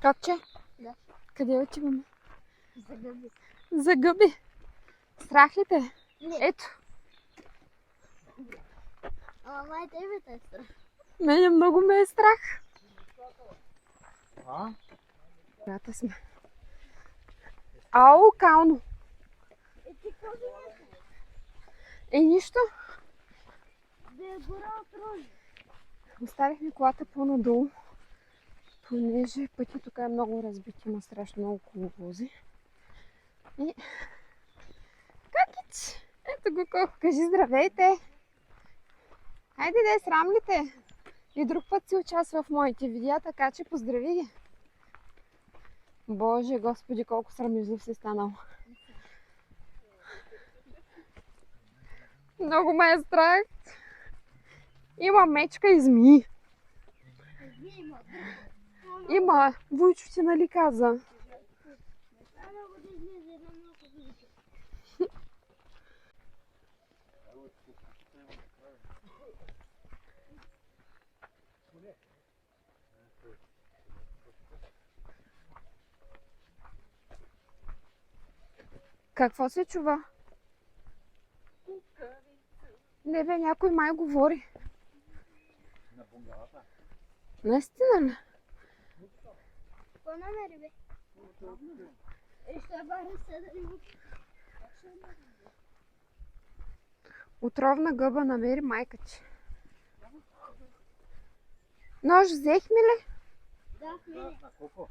Топче? Да. Къде отиваме? За гъби. За гъби. Страх ли те? Не. Ето. Ама май тебе те е страх. Мене много ме е страх. Брата сме. Ау, кално. Ти какво си Нищо. да е гора от рози. Оставихме колата по-надолу, понеже пътя тук е много разбит, има страшно много коловози. И... Какич! Ето го колко. Кажи здравейте! Хайде да е, срам ли те? И друг път си участва в моите видеа, така че поздрави ги. Боже, Господи, колко срамежлив си станал. Много ме е страх. Има мечка и змии. Има. Войчо ти нали каза? Какво се чува? Не бе, някой май говори. На бунгалата. Наистина ли? Какво намери бе? Ще бари се да има. Отровна гъба намери майка ти. Нож взехме ли? Да, в мене. На колко?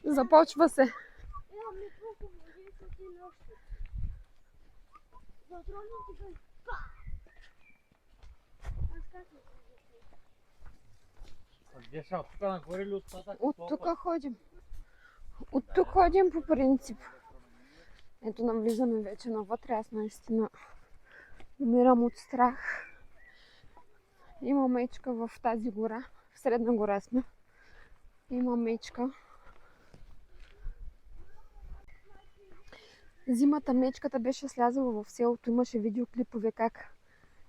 Започва се. Ева ми колко може да ти нощи. Затровни ти гъби. Аз как не Где са? От тук нагоре или от татък? От тук ходим. От тук ходим по принцип. Ето навлизаме вече навътре. Аз наистина умирам от страх. Има мечка в тази гора. В Средна гора сме. Има мечка. Зимата мечката беше слязала в селото. Имаше видеоклипове как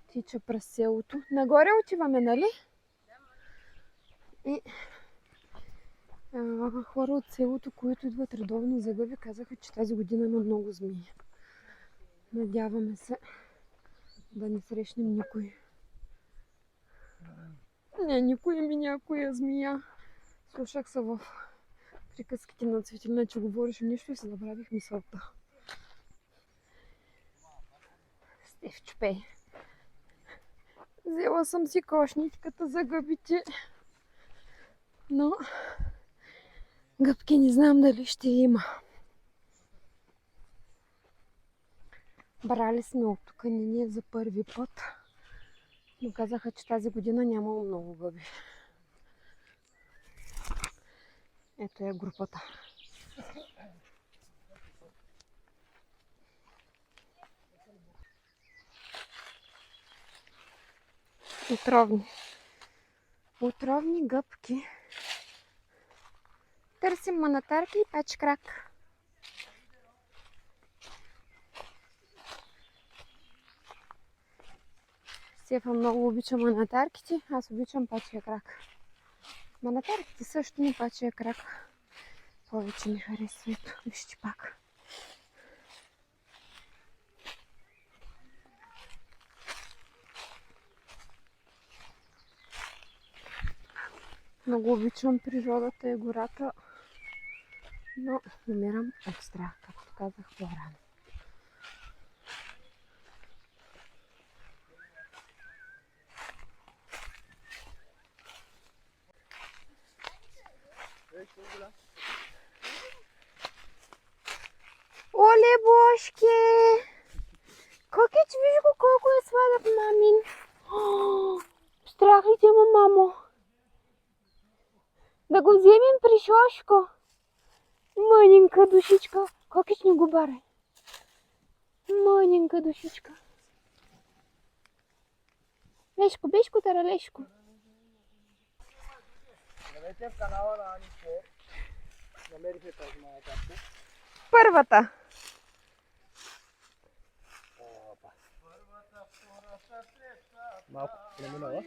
тича през селото. Нагоре отиваме, нали? И хора от селото, които идват редовно за гъби, казаха, че тази година има много змии. Надяваме се да не срещнем никой. Не, никой ми някоя змия. Слушах се в приказките на Цветелина, че говореше нещо и се забравих мисълта. Стефчо пей. Взела съм си кошнитката за гъбите. Но гъбки не знам дали ще има. Брали сме от тук, не е за първи път. Но казаха, че тази година нямало много гъби. Ето е групата. Отровни. Отровни гъбки. Търсим манатарки и пачкрак. Стефа много обича манатарките, аз обичам пачия крак. Манатарките също, но пачия крак повече ми харесва. Ето, вижте пак. Много обичам природата и гората, но умирам от страх, както казах по-рано. Оле, бошки! Кокич, виж го колко е сладък, мамин. Страх ли те му, мамо? Да го вземем при Шошко. Мъненька душичка. Кокич, не го барай. Мъненька душичка. Лешко, бешко, таралешко. Здравейте в канала на Ани Спорт. Намерихме тази манатарка. Първата. Първата, втората, трета. Малко преминала.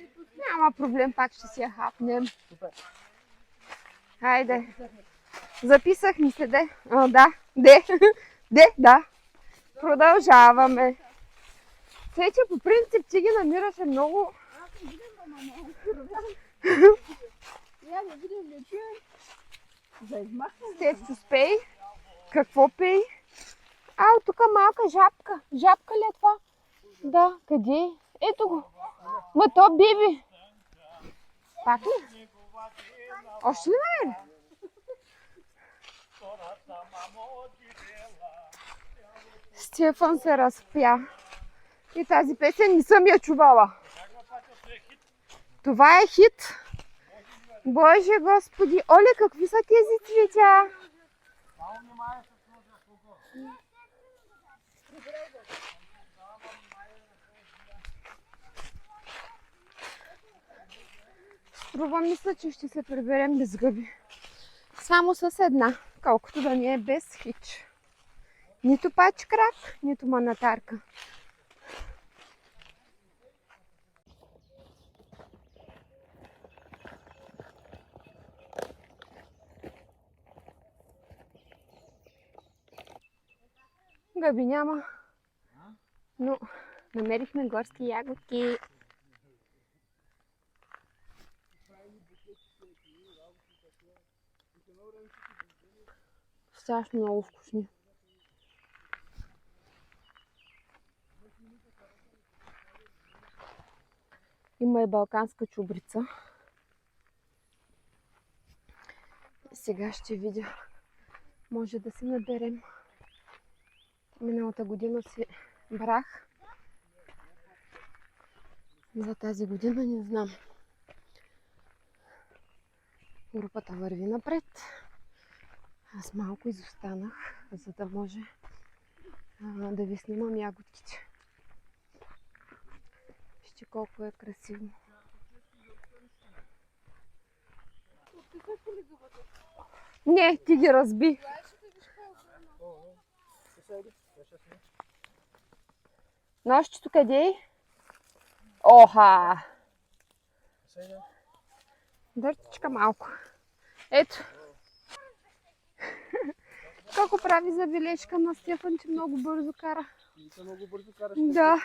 Няма проблем, пак ще си я хапнем. Супер. Хайде. Записах ми се, де. О, да. Де. Де, да. Продължаваме. Цече, по принцип, ти ги намираше много. Аз не видим, ама малко. Я не видим, не чуем. За измахване. Стефчо, спей. Какво пей? Ау, тук малка жабка. Жабка ли е това? Да, къде? Ето го. Ма то биби. Пак ли? Още ли намери? Стефан се разпя. И тази песен не съм я чувала. Това е хит. Боже Господи, оле, какви са тези цветя? Струва мисля, че ще се приберем без гъби. Само с една, колкото да ни е без хич. Нито пач крак, нито манатарка. Гъби няма, но намерихме горски ягодки. Страшно много вкусни. Има и балканска чубрица. Сега ще видя. Може да си наберем. Миналата година си брах. За тази година не знам. Групата върви напред. Аз малко изостанах, за да може да ви снимам ягодките. Вижте колко е красиво. Не, ти ги разби. Нощчето къде е? Оха! Дъртичка малко. Ето. Колко прави забележка на Стефан, че много бързо кара. Много бързо караш. Да.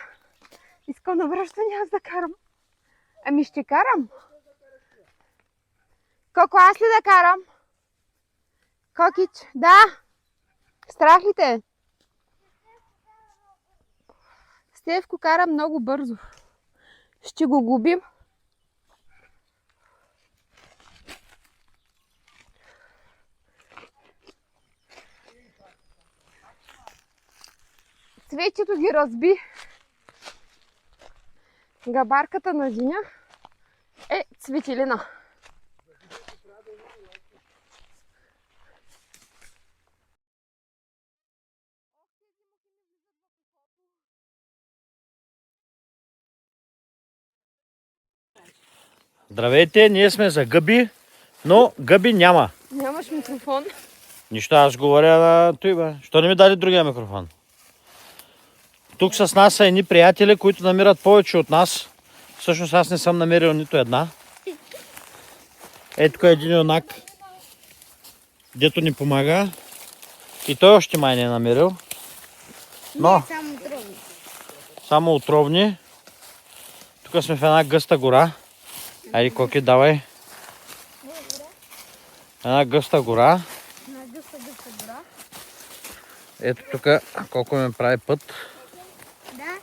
Искам на връщане аз да карам. Ами ще карам. Коко, аз ли да карам? Кокич, да. Страх ли те? Стефко кара много бързо. Ще го губим. Цветето ги разби. Габарката на Диня е цветелина. Здравейте, ние сме за гъби, но гъби няма. Нямаш микрофон? Нищо, аз говоря на той, бе. Що не ми даде другия микрофон? Тук с нас са едни приятели, които намират повече от нас. Всъщност аз не съм намерил нито една. Ето тук е един юнак, дето ни помага. И той още май не е намерил. Но Само отровни. само отровни. Тук сме в една гъста гора. Айде, Коки, давай. Една гъста гора. На гъста гора. Ето тук колко ми прави път. Да.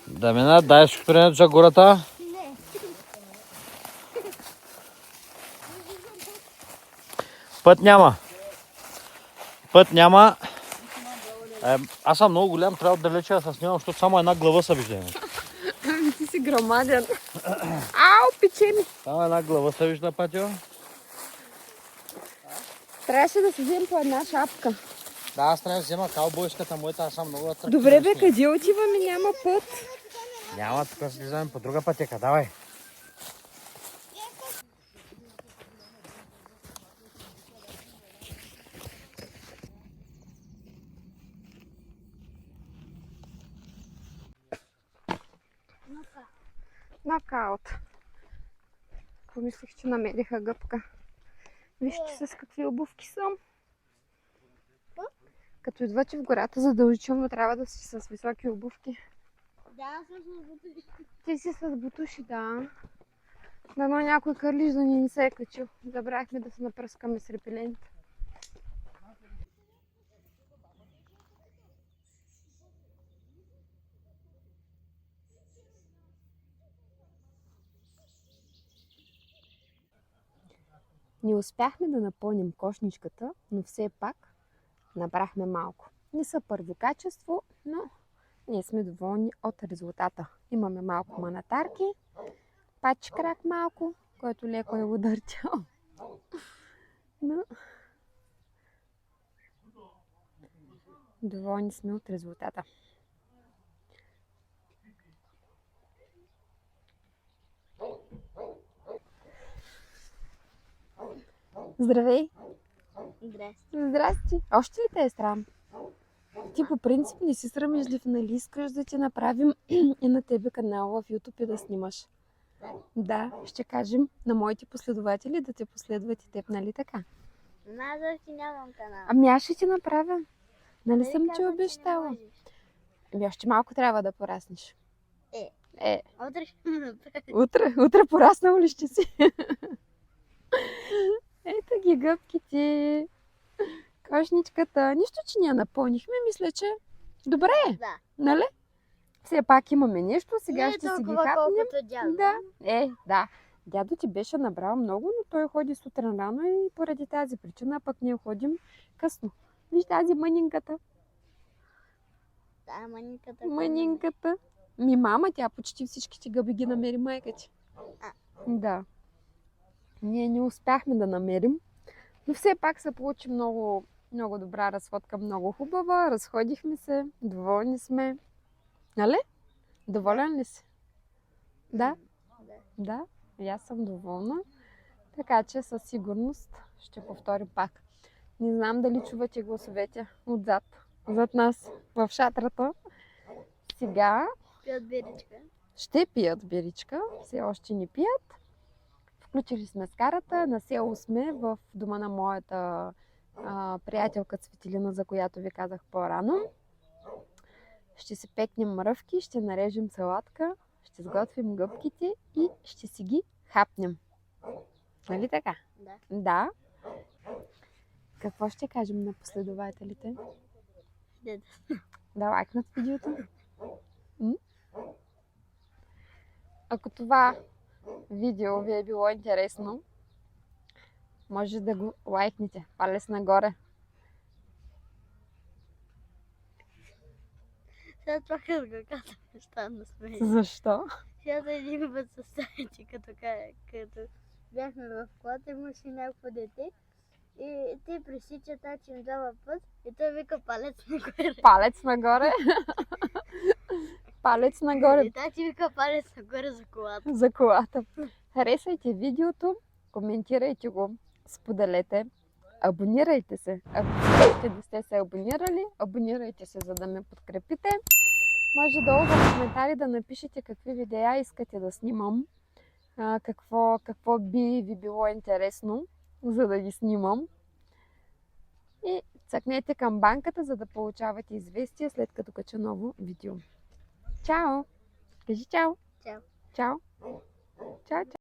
Да мина, дай скутерението за гората. Не. Път няма. Път няма. Аз съм много голям, трябва отдалече да се снимам, защото само една глава са вижда. Ами ти си громаден. Ау, пече ми. Само една глава се вижда, Патио. Трябваше да си вземем по една шапка. Да, аз трябва да взема каубойската моята, аз съм много атрактивен. Добре бе, къде отиваме? Няма път. Няма, тук слизаме по друга пътека, давай. Нокаут. Помислих, че намериха гъбка. Вижте с какви обувки съм. Като идвате в гората, задължително трябва да си с високи обувки. Да, аз съм с бутуши. Ти си с бутуши, да. Дано някой кърлиш да ни се е качил. Забравихме да се напръскаме с репелент. Не успяхме да напълним кошничката, но все пак набрахме малко. Не са първо качество, но ние сме доволни от резултата. Имаме малко манатарки, пач крак малко, който леко е удъртял. Но доволни сме от резултата. Здравей! Здрасти. Здрасти! Още ли те е срам? Ти по принцип не си срамежлив, нали искаш да ти направим и на тебе канал в YouTube и да снимаш? Да, ще кажем на моите последователи да те последват и теб, нали така? Аз още нямам канал. Ами аз ще ти направя. Нали Нали съм ти каза, че не обещала? можеш? Ами още малко трябва да пораснеш. Утре ще ме направи. Утре пораснал ли ще си? Ето ги гъбките. Кошничката. Нищо, че ние напълнихме. Мисля, че добре е. Да. Нали? Все пак имаме нещо. Сега Не е ще си ги толкова, хапнем. колкото дядо. Да. Да. Дядо ти беше набрал много, но той ходи сутрин рано и поради тази причина пък ние ходим късно. Виж тази мънинката. Да, манинката. Мънинката. Ми мама, тя почти всичките гъби ги намери майка ти. Да. Ние не успяхме да намерим, но все пак се получи много, много добра разходка, много хубава. Разходихме се, доволни сме. Нали? Доволен ли си? Да? Да, и аз съм доволна. Така че със сигурност ще повторим пак. Не знам дали чувате гласовете отзад, зад нас в шатрата. Сега Пият биричка. ще пият биричка, все още не пият. Включили сме скарата, на село сме в дома на моята приятелка Цветелина, за която ви казах по-рано. Ще си пекнем мръвки, ще нарежем салатка, ще сготвим гъбките и ще си ги хапнем. Нали така? Да. Да. Какво ще кажем на последователите? Да лайкнат видеото. Ако това видео ви е било интересно, може да го лайкнете. Палец нагоре. Сега това като го казвам, стана смея. Защо? Сега един път се стави, че като бяхме в колата, имаше някакво дете и те пресича тачи им дава път и той вика палец нагоре. Палец нагоре. Палец нагоре. И тачи вика палец нагоре за колата. За колата. Харесайте видеото, коментирайте го, споделете, абонирайте се. Ако още не сте се абонирали, абонирайте се, за да ме подкрепите. Може долу в коментари да напишете какви видеа искате да снимам, какво би ви било интересно, за да ги снимам. И цъкнете камбанката, за да получавате известия след като кача ново видео. Чао! Кажи чао! Чао! Чао! Чао, чао!